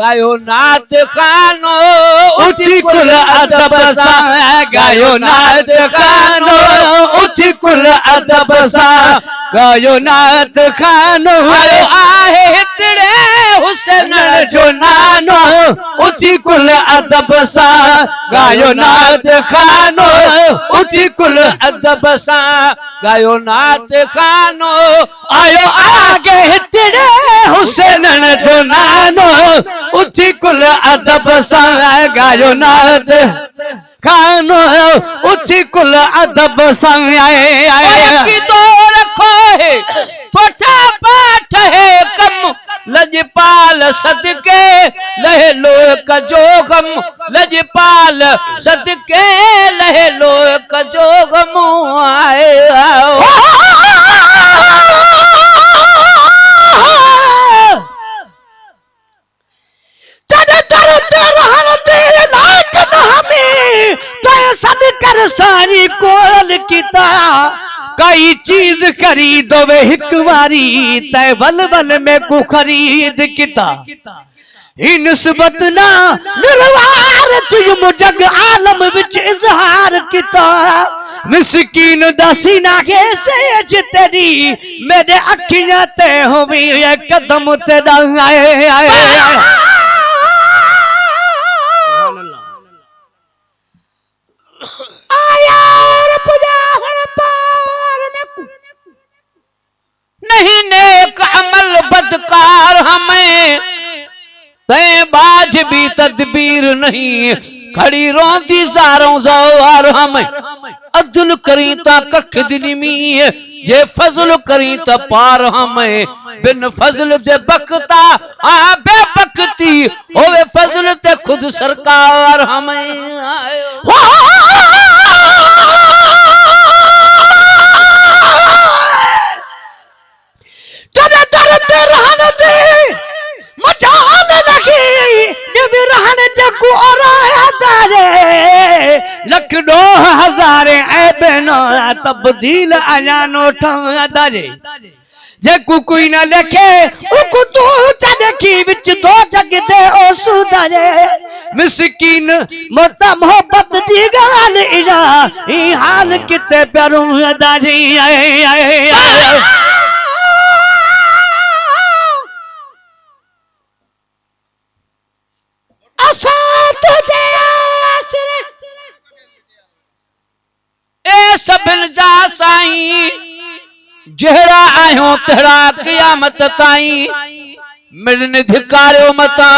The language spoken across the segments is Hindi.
गायो नात खानो उठी कुल अदब सा गायो नात खानो उठी कुल अदब सा गायो नात खानो आहे हितड़े हुसैन जो नानो उठी कुल अदब सा गायो नात खानो उठी कुल अदब सा गायो नात खानो आयो आगे हितड़े हुसैन जो नानो उठी कुल अदब सा गायो नात खानो उठी कुल अदब सा आए तो रखो है छोटा पाठ है कम लजपाल सदके लहे लोक जोगम लजपाल सदके लहे लोक जोगम आए सारी कोल किता कई चीज खरीदो वे हिक वारी तय बल बल में को खरीद किता ही निस्बत ना निर्वार तुम जग आलम विच इजहार किता मिस्कीन दसी ना के सेज तेरी मेरे अखियां ते होवी कदम ते आए नहीं नेक अमल बदकार हमें तय बाज भी तदबीर नहीं खड़ी रोंदी सारों ज़वार हमें अब्दुल करी ता कख दिनमी ये फजल करी ता पार हमें बिन फजल दे बकता आ बेबकती होवे फजल ते खुद सरकार हमें लख 2000 ऐबनो तब्दील अजानो ठंदारे जे कोई ना लेखे उको तू चढ़ी विच दो जग दे ओ सुधारे मिस्कीन मोता मोहब्बत दी गाल इरा ई हाल किते प्यारो दारी आए सबिल जा साईं जहरा आयो तेरा क़यामत ताई मिलने धिकारो मता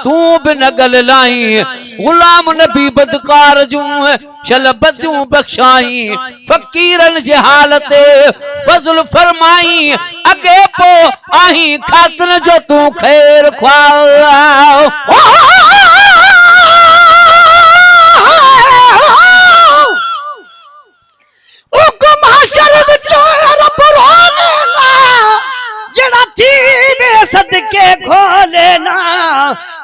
तू बिन गल लाई गुलाम नबी बदकार जू चल बदू बख्शाई फकीरन जे हालत फजल फरमाई अगे पो आही खातन जो तू खैर ख्वाओ सदके खोले ना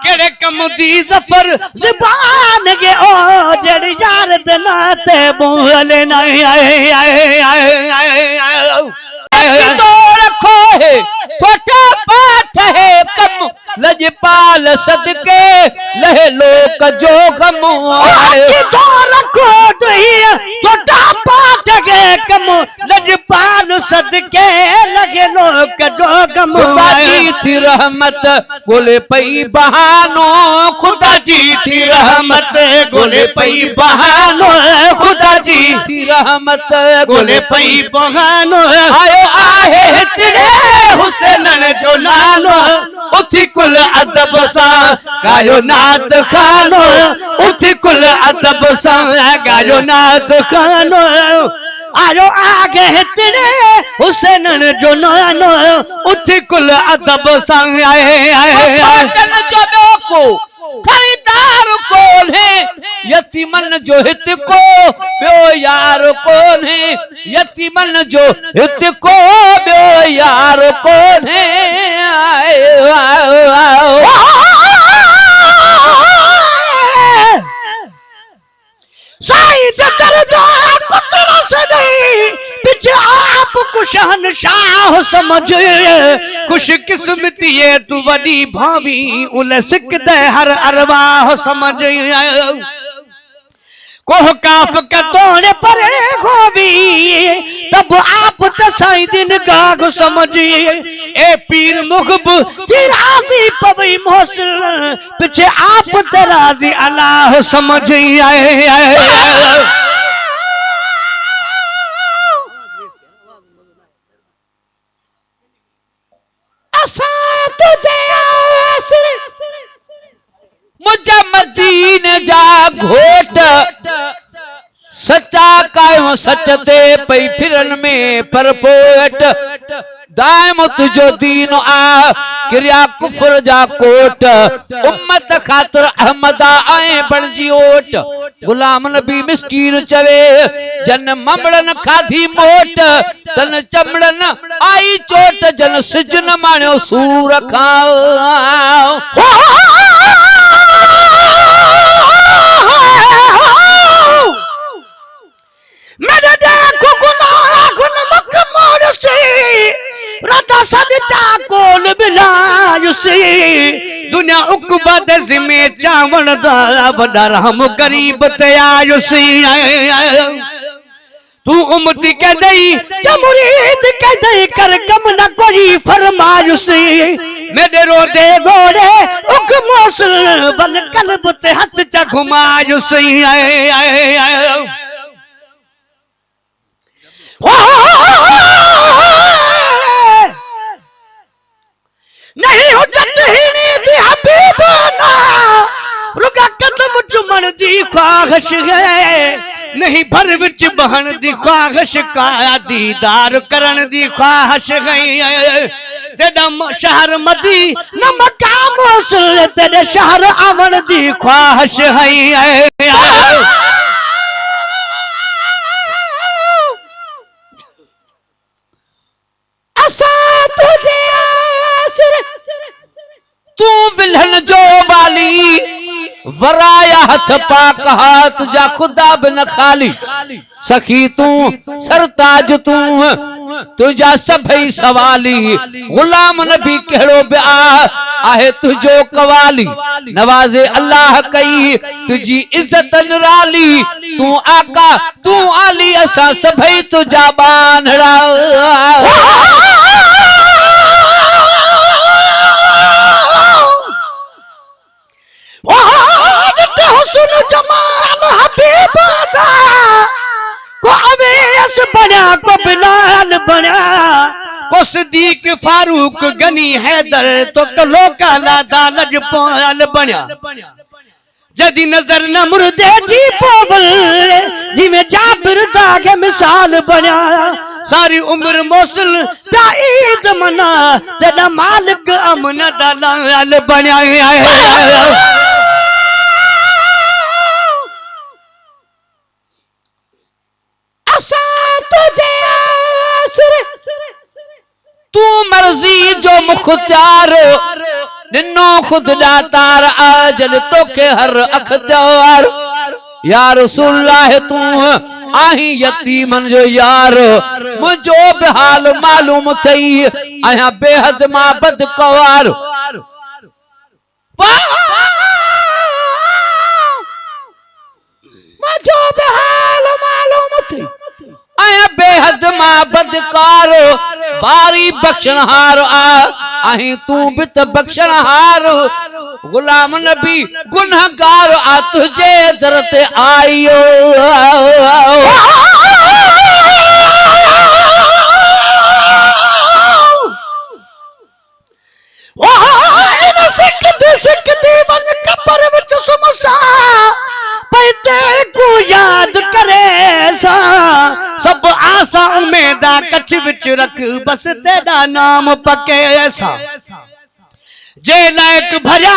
केड़े कम दी जफर ज़बान के ओ जड़ यार दना ते बोले नहीं आए तो रखो है छोटा पाठ है कम लजपाल सदके लहे लोक जो गम आए तो रखो तो छोटा पाठ है कम लजपाल सदके लगे लोक जो गम आए थी रहमत गोले पई बहानो खुदा जी थी रहमत गोले पई बहानो खुदा जी थी रहमत गोले पई बहानो आयो आहे तेरे हुसैन जो नानो उठी कुल अदब सा गायो नात खानो उठी कुल अदब सा गायो नात खानो आयो आगे तेरे हुसैन जो नानो उठी कुल अदब सा आए को खरीदार कौन है यतीमन जो हित को ब्यो यार कौन है यतीमन जो हित को ब्यो यार कौन है शाह समझ खुश किस्मती ये तू वडी भावी उल सिक दे हर अरवाह समझ आयो कोह काफ का तोड़े परे गोवी तब आप तसाई दिन गाग समझिए ए पीर मुखब चिराजी पवई मोहसिन पीछे आप तराजी अल्लाह समझिए मुझे मदीने जा घोट सच्चा कायो सच ते पई फिरन में परपोट दायम तुझो दीन आ क्रिया कुफर जा कोट उम्मत खातर अहमदा आए बणजी ओट गुलाम नबी मिस्कीन चवे जन ममड़न खाधी मोट तन चमड़न आई चोट जन सिजन माण्यो सूर खाओ मेरे देखो गुनाह गुन मक मोड़ से रता सदता कोल बिलाय से दुनिया उकबा दे जिमे चावण दा वडा रहम गरीब ते आयो से तू उम्मती के दई ते मुरीद के दई कर कम न कोई फरमायो से मेरे रोदे घोड़े उक मौसल बल कल्ब ते हाथ चा घुमायो से नहीं हो दी हबीबाना रुका कदम चुमन दी ख्वाहिश है नहीं भर विच बहन दी ख्वाहिश का दीदार करन दी ख्वाहिश है तेरा शहर मदी न मकाम तेरे शहर आवन दी ख्वाहिश है तू विल्हन जो वाली वराया हथ पाक हाथ जा खुदा बिन खाली सखी तू सरताज तू तुझा सभई सवाली गुलाम नबी कहिड़ो ब्या आहे तुझो कवाली नवाज़े अल्लाह कई तुझी इज्जत निराली तू आका तू आली असां सभई तुझा बानड़ा सुन जमाल हबीबा दा को अवेस बना को बिलाल बना को सिद्दीक फारूक गनी हैदर तो कलो काला दालज पाल बना जदी नजर न मुर्दे जी पोवल जिमें जाबिर दा के मिसाल बना सारी उम्र मौसल ईद मना तेरा मालिक अमन दलाल बना तू मर्जी जो मुख्तार निन्नो खुद दातार आजल तो के हर अख्तियार या रसूलुल्लाह तू आही यतीमन जो यार मुझो बेहाल मालूम थई आया बेहद मां बदकवार मुझो बेहाल मालूम थई आया बेहद मां बदकार बारी बख्शनहार आही तू बित बख्शनहार गुलाम नबी गुनहगार आ तुझे दरत आयो सिकती वन कबर विच सुमसा पैते को याद करे सा सब आसा उम्मीदा कछ विच रख बस तेरा नाम पके सा जे लायक भरिया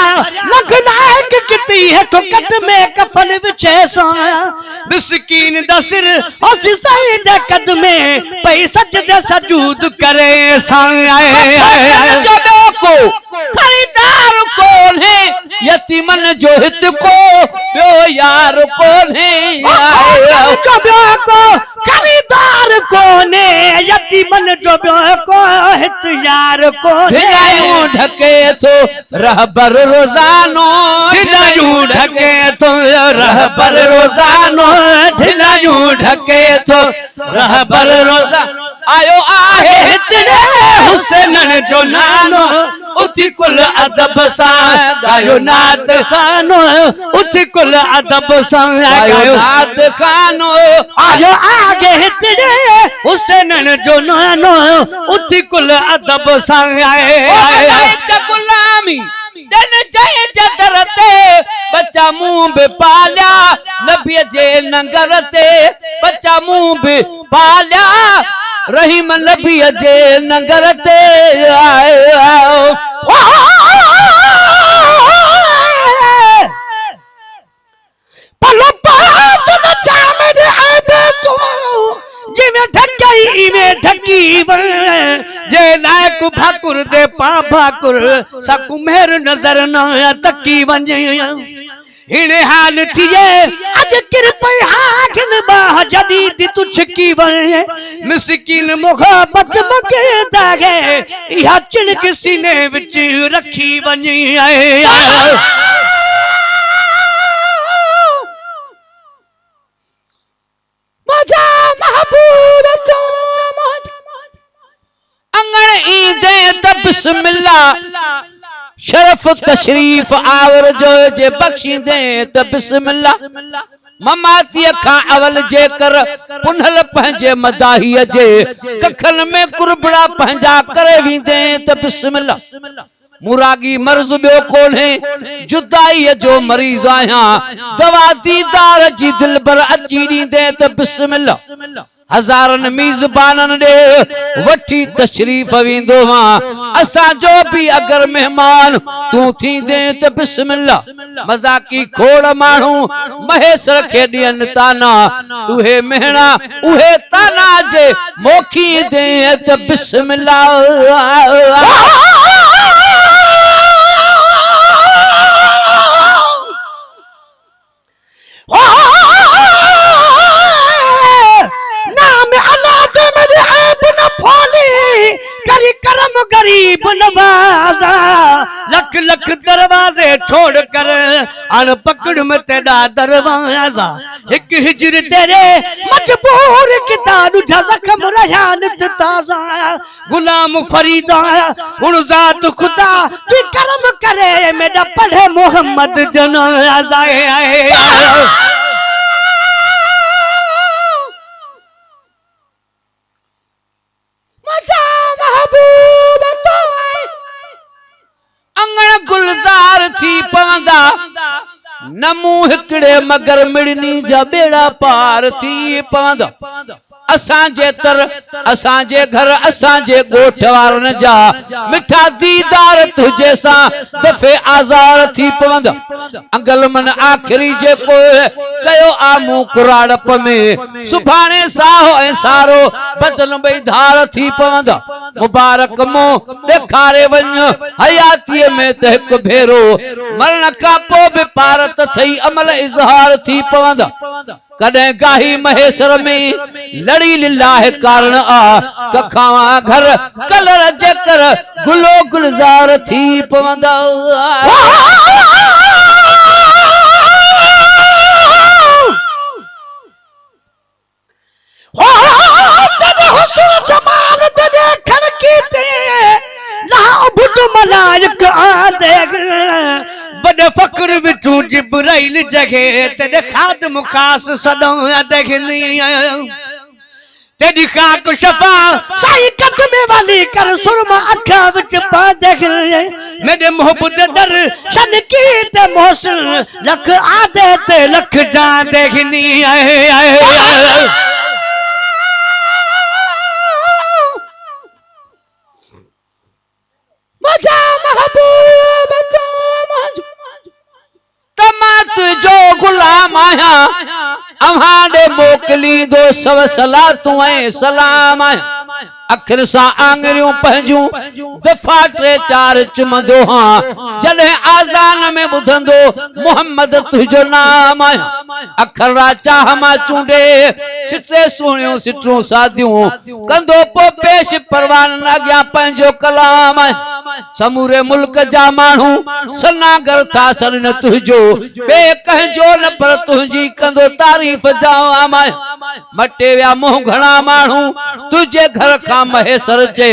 लख लायक किती है तो कट में कफन विछे सा मिस्कीन दा सिर उस सही दे कद में पई सजदे सजूद करे सा जदों को खरीदार कौन है यतीमन जो हित को यो यार कौन है जदों को खरीदार कौन है यतीमन जो को हित यार यार को ढिलायूं ढके तो रहबर रोजानो ढिलायूं ढके तो रहबर रोजानो ढिलायूं ढके तो रहबर रोजानो आयो आहे हितड़े हुसैनन जो नानो उथी कुल अदब सां गायो नात खानो उथी कुल अदब सां गायो नात खानो आयो आगे हितड़े हुसैनन जो नानो उथी कुल अदब सां आए गुलामी दन जय जदर ते बच्चा मुंह बि पालिया नबीअ जे नंगर ते बच्चा मुंह बि पालिया रहीम नबीअ जे नंगर ते आयो पलो पात न जामे दे आबे तू जिवे ढकई इवे ढकी वन जे लायक भाकुर दे पा भाकुर सकु मेहर नजर न तकी वञे हिने हाल थिए अज किरपई हाखन बाह जदीद तू छकी वञे मिसकीन मोहब्बत मगे दागे या चिणक सीने विच रखी वञे मजा महबूब तो अंगण ईंदे त बिस्मिल्लाह शरफ तशरीफ आवर जो जे बख्शींदे त बिस्मिल्लाह ममातीअ खां अवल जे कर पुनल पंहिंजे मदाहीअ जे कखन में कुरबड़ा पंहिंजा करे वेंदे त बिस्मिल्लाह मुरागी मर्ज बियो कोन्हे जुदाई जो मरीज आहियां दवा दीदार जी दिल भर अची ॾींदे त बिस्मिल्लाह हज़ारनि मीज़बाननि ॾे वठी तशरीफ़ वेंदो मां असांजो बि अगर मेहमान तूं थींदे त बिस्मिल्लाह मज़ाकी खोड़ माण्हू महेसर खे ॾियनि ताना उहे मेहणा उहे ताना जे मोखी दे त बिस्मिल्लाह गरीब नवाजा लख लख दरवाजे छोड़ कर अन पकड़ में तेरा दरवाजा एक हिजर तेरे मजबूर किताब जख्म रहान ताजा गुलाम फरीदा हुन जात खुदा तू करम करे मेरा पढ़े मोहम्मद जनाजा अंगण गुलजार थी पवंदा नमू हिकड़े मगर मिड़नी जा बेड़ा पार थी पवंदा असांजे तर असांजे घर असांजे गोठ वारनि जा मिठा दीदार तुझे सां दफ़े आज़ार थी पवंदा अंगल मन आखिरी जेको कयो आमू कुराड़प में सुभाणे साहो ऐं सारो बदन ॿई धार थी पवंदा मुबारक मुंहुं ॾेखारे वञ हयातीअ में त हिकु भेरो मरण खां पोइ बि पार त थई अमल इज़हार थी पवंदा कॾहिं गाही महेसर में लड़ी लिलाह कारण आ कखावा घर कलर जेकर गुलो गुलजार थी पवंदा बड़े फक्र विचू जिब्राइल जगह तेरे खादम खास सदों देखनी तेरी खाक शफा साई कदमे वाली कर सुरमा अखा विच पा देख मेरे मोहब्बत दर शन की ते मोहसिन लख आदे ते लख जान देखनी मजा महबूब तो तमात जो गुलाम आया अहां दे मोकली दो सब सलातूं ऐं सलाम आया अखिर सा आंगरियों पंहिंजूं दफ़ा 3-4 चुमंदो हां जॾहिं आज़ान में ॿुधंदो मोहम्मद तुंहिंजो नाम अखर रा चाह मां चूंडे सिटे सुहिणियूं सिटरूं सादियूं कंदो पोइ पेश परवान अॻियां पंहिंजो कलाम समूरे मुल्क जा माण्हू सनागर था सड़न तुंहिंजो बे कंहिंजो न पर तुंहिंजी कंदो तारीफ़ जाम मटे विया मुंहुं घणा माण्हू तुझे घर खां महेसर जे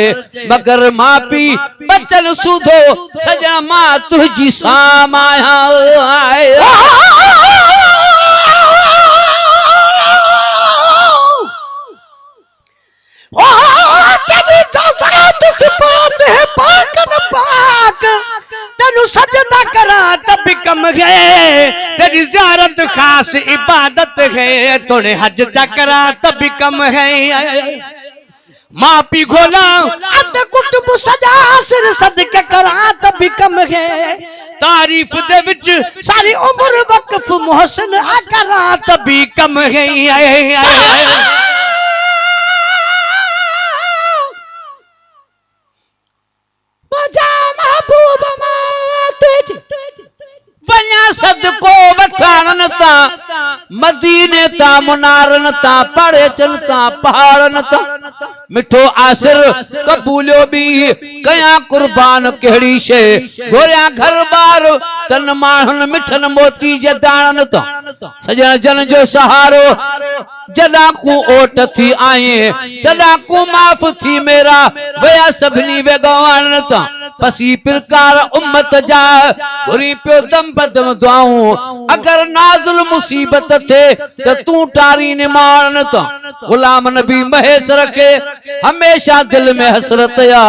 मगर मां पी बचन सूधो सजण मां तुझी साम आया तेनू सजदा करा तब कम है तेरी ज़ियारत खास इबादत है तोड़े हज चकरा तब कम है माँ पी घोला अद कुटुब सजा सिर सदके करा तब कम है तारीफ दे विच सारी उम्र वक्फ मोहसिन करा तब कम है वञा सदको वठाणन ता मदीने ता मुनारन ता पड़े चन ता पहाड़न ता मिठो आसिर कबूलियो भी कया कुर्बान केड़ी शे गोरिया घर बार तन माणन मिठन मोती जे दाणन ता सजन जन जो सहारो जदा को ओट थी आए जदा को माफ थी मेरा वया सभनी वे गवान ता पसी प्रकार उम्मत जा बुरी पे दम बदम दुआऊं अगर नाजुल मुसीबत थे तो तू टारी ने मारन ता गुलाम नबी महेसर के हमेशा दिल में हसरत या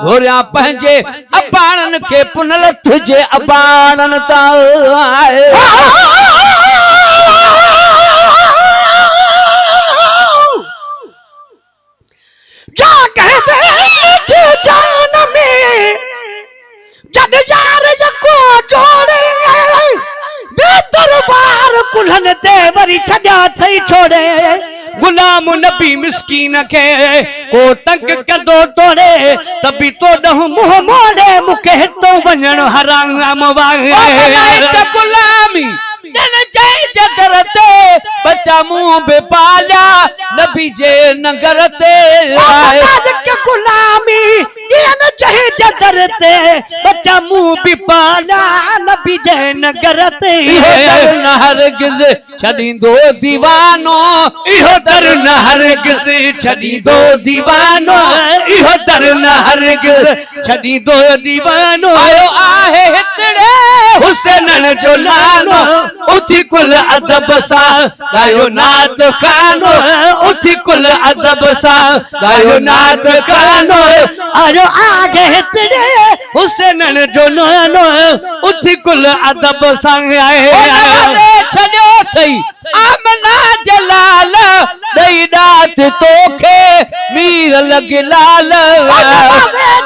घोरिया पंजे अबाणन के पुनल तुझे अबाणन ता जा कहते जान में जद यार जको जोड़े दरबार कुल्हन ते वरी छड़ा थई छोड़े गुलाम नबी मिस्कीन के को तंग कदो तोड़े तभी तो डह मुंह मोड़े मुखे तो वणन हराम वागे गुलामी जन जय जगरते बच्चा मुंह बे पाला नबी जे नगरते के गुलामी जन जय जगरते बच्चा मुंह बे पाला नबी जे नगरते न हरगिज़ छॾींदो दीवानो इहो दर न हरगिज़ छॾींदो दीवानो इहो दर न हरगिज़ छॾींदो दीवानो आयो आहे हितड़े हुसैनन जो नालो उथी कुल अदब सा गायो नात खानो उथी कुल अदब सा गायो नात खानो आयो आगे हितड़े हुसैनन जो नालो उथी कुल अदब सा आए छॾियो थई आमना जलाल ॾई ॾात तोखे मीर लॻ लाल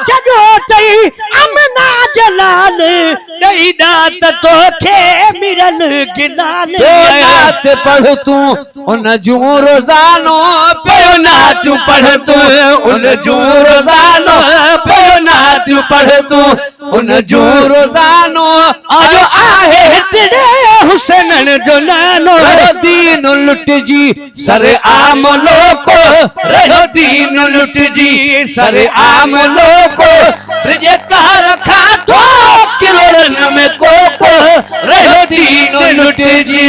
छॾियो थई आमना जलाल ॾई ॾात तोखे मीरल गिलाल नात पढ़ तू उन जूं रोज़ानो पियो नात पढ़ तू उन जूं रोज़ानो पियो नात पढ़ तू उन जूं रोज़ानो आयो आहे हितड़े हुसैनन जो नालो दीन लुट जी सरे आम लोको रहो दीन लुट जी सरे आम लोको रिजे कार खा तो किलोड़न में कोको रहो दीन लुट जी